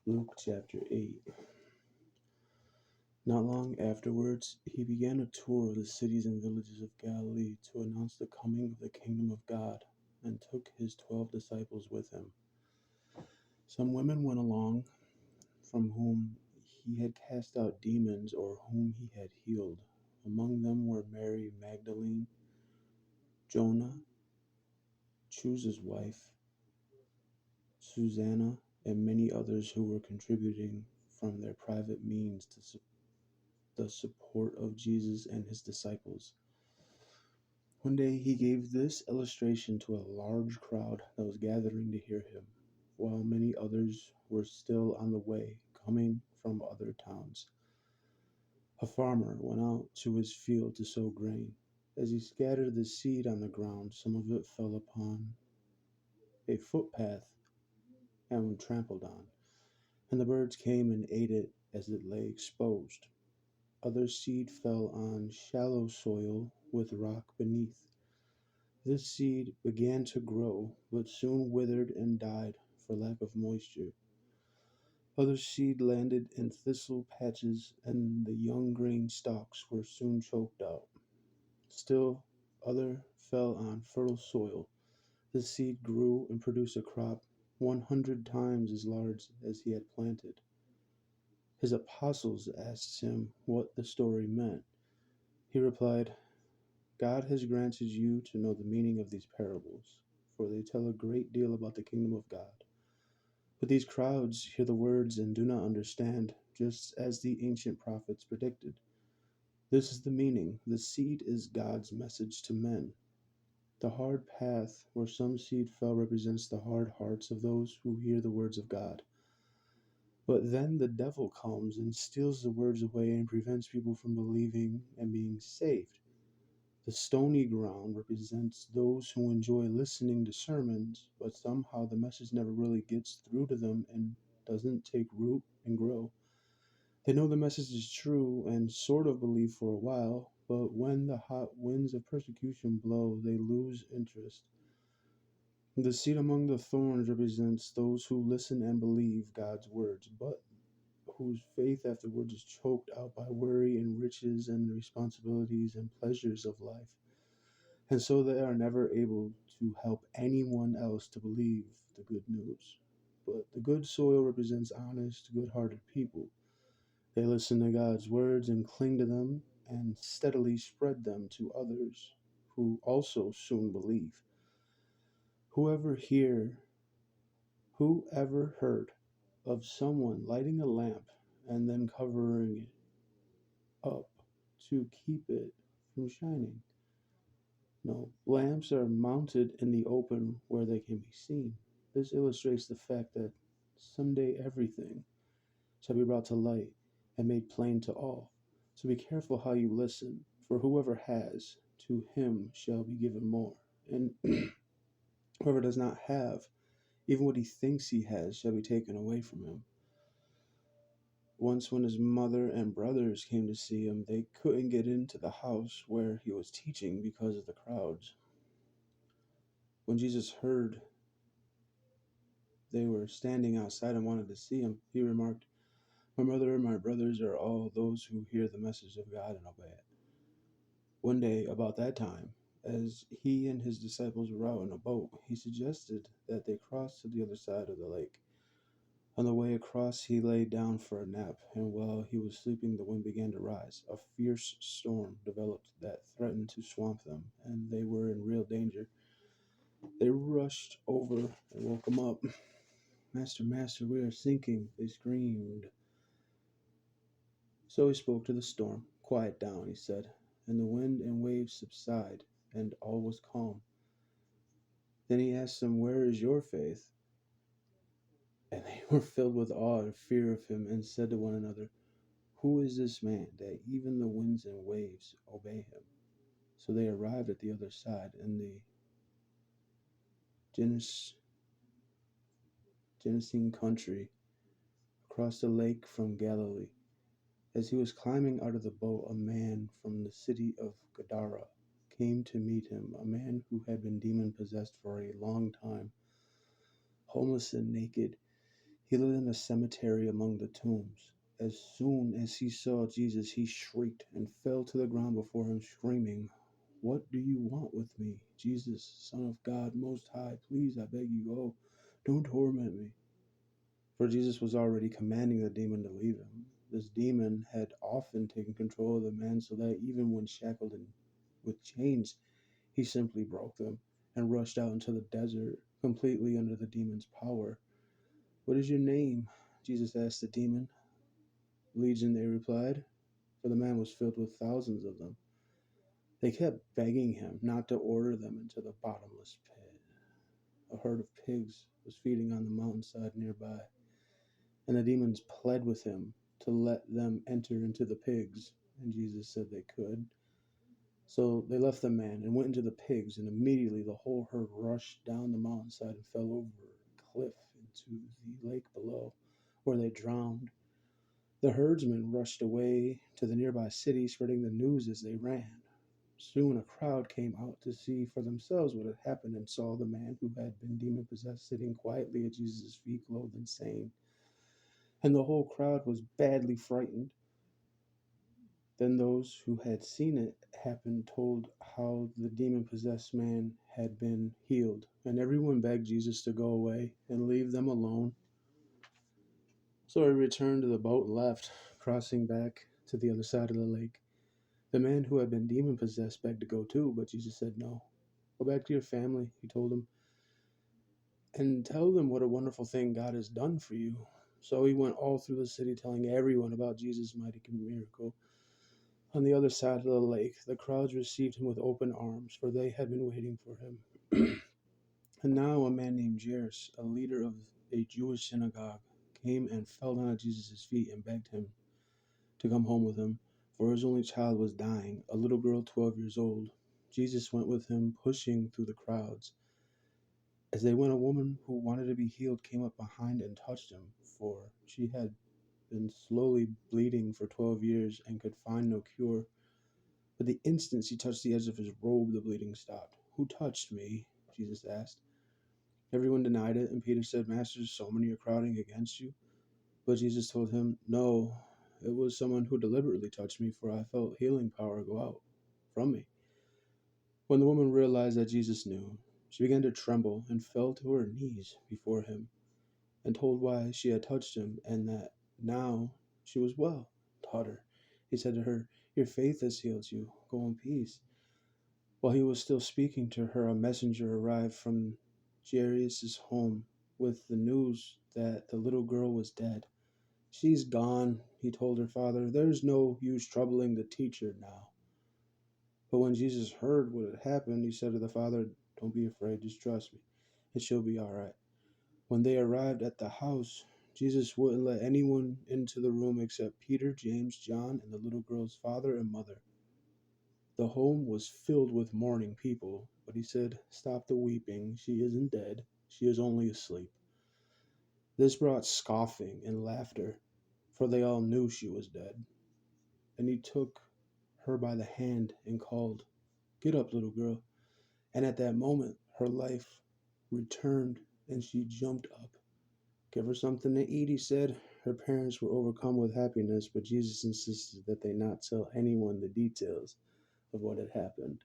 Luke chapter 8. Not long afterwards, he began a tour of the cities and villages of Galilee to announce the coming of the kingdom of God, and took his 12 disciples with him. Some women went along from whom he had cast out demons or whom he had healed. Among them were Mary Magdalene, Jonah, Chuz's wife, Susanna, and many others who were contributing from their private means to the support of Jesus and his disciples. One day he gave this illustration to a large crowd that was gathering to hear him, while many others were still on the way, coming from other towns. A farmer went out to his field to sow grain. As he scattered the seed on the ground, some of it fell upon a footpath and trampled on, and the birds came and ate it as it lay exposed. Other seed fell on shallow soil with rock beneath. This seed began to grow, but soon withered and died for lack of moisture. Other seed landed in thistle patches, and the young green stalks were soon choked out. Still other fell on fertile soil. The seed grew and produced a crop 100 times as large as he had planted. His apostles asked him what the story meant. He replied, God has granted you to know the meaning of these parables, for they tell a great deal about the kingdom of God. But these crowds hear the words and do not understand, just as the ancient prophets predicted. This is the meaning. The seed is God's message to men. The hard path where some seed fell represents the hard hearts of those who hear the words of God. But then the devil comes and steals the words away and prevents people from believing and being saved. The stony ground represents those who enjoy listening to sermons, but somehow the message never really gets through to them and doesn't take root and grow. They know the message is true and sort of believe for a while, but when the hot winds of persecution blow, they lose interest. The seed among the thorns represents those who listen and believe God's words, but whose faith afterwards is choked out by worry and riches and responsibilities and pleasures of life. And so they are never able to help anyone else to believe the good news. But the good soil represents honest, good-hearted people. They listen to God's words and cling to them and steadily spread them to others who also soon believe. Whoever here, who ever heard of someone lighting a lamp and then covering it up to keep it from shining? No, lamps are mounted in the open where they can be seen. This illustrates the fact that someday everything shall be brought to light and made plain to all. So be careful how you listen, for whoever has, to him shall be given more. And whoever does not have, even what he thinks he has, shall be taken away from him. Once, when his mother and brothers came to see him, they couldn't get into the house where he was teaching because of the crowds. When Jesus heard they were standing outside and wanted to see him, he remarked, My mother and my brothers are all those who hear the message of God and obey it. One day, about that time, as he and his disciples were out in a boat, he suggested that they cross to the other side of the lake. On the way across, he lay down for a nap, and while he was sleeping, the wind began to rise. A fierce storm developed that threatened to swamp them, and they were in real danger. They rushed over and woke him up. Master, Master, we are sinking, they screamed. So he spoke to the storm. Quiet down, he said, and the wind and waves subside, and all was calm. Then he asked them, Where is your faith? And they were filled with awe and fear of him, and said to one another, Who is this man, that even the winds and waves obey him? So they arrived at the other side, in the Gennesene country, across the lake from Galilee. As he was climbing out of the boat, a man from the city of Gadara came to meet him, a man who had been demon-possessed for a long time. Homeless and naked, He lived in a cemetery among the tombs. As soon as he saw Jesus, he shrieked and fell to the ground before him, screaming, "What do you want with me? Jesus, Son of God Most High, please, I beg you, go. Don't torment me." For Jesus was already commanding the demon to leave him. This demon had often taken control of the man so that even when shackled and with chains, he simply broke them and rushed out into the desert, completely under the demon's power. "What is your name?" Jesus asked the demon. "Legion," they replied, for the man was filled with thousands of them. They kept begging him not to order them into the bottomless pit. A herd of pigs was feeding on the mountainside nearby, and the demons pled with him to let them enter into the pigs, and Jesus said they could. So they left the man and went into the pigs, and immediately the whole herd rushed down the mountainside and fell over a cliff into the lake below, where they drowned. The herdsmen rushed away to the nearby city, spreading the news as they ran. Soon a crowd came out to see for themselves what had happened and saw the man who had been demon possessed sitting quietly at Jesus' feet, clothed and sane. And the whole crowd was badly frightened. Then those who had seen it happen told how the demon possessed man had been healed, and everyone begged Jesus to go away and leave them alone. So he returned to the boat and left, crossing back to the other side of the lake. The man who had been demon possessed begged to go too, but Jesus said no. "Go back to your family," he told him, "and tell them what a wonderful thing God has done for you." So he went all through the city telling everyone about Jesus' mighty miracle. On the other side of the lake, the crowds received him with open arms, for they had been waiting for him. And now a man named Jairus, a leader of a Jewish synagogue, came and fell down at Jesus' feet and begged him to come home with him, for his only child was dying, a little girl 12 years old. Jesus went with him, pushing through the crowds. As they went, a woman who wanted to be healed came up behind and touched him, for she had been slowly bleeding for 12 years and could find no cure. But the instant she touched the edge of his robe, the bleeding stopped. "Who touched me?" Jesus asked. Everyone denied it, and Peter said, "Master, so many are crowding against you." But Jesus told him, "No, it was someone who deliberately touched me, for I felt healing power go out from me." When the woman realized that Jesus knew, she began to tremble and fell to her knees before him and told why she had touched him and that now she was well. "Daughter," he said to her, "your faith has healed you. Go in peace." While he was still speaking to her, a messenger arrived from Jairus' home with the news that the little girl was dead. "She's gone," he told her father. "There's no use troubling the teacher now." But when Jesus heard what had happened, he said to the father, "Don't be afraid, just trust me, and she'll be all right." When they arrived at the house, Jesus wouldn't let anyone into the room except Peter, James, John, and the little girl's father and mother. The home was filled with mourning people, but he said, "Stop the weeping. She isn't dead. She is only asleep." This brought scoffing and laughter, for they all knew she was dead. And he took her by the hand and called, "Get up, little girl." And at that moment, her life returned and she jumped up. "Give her something to eat," he said. Her parents were overcome with happiness, but Jesus insisted that they not tell anyone the details of what had happened.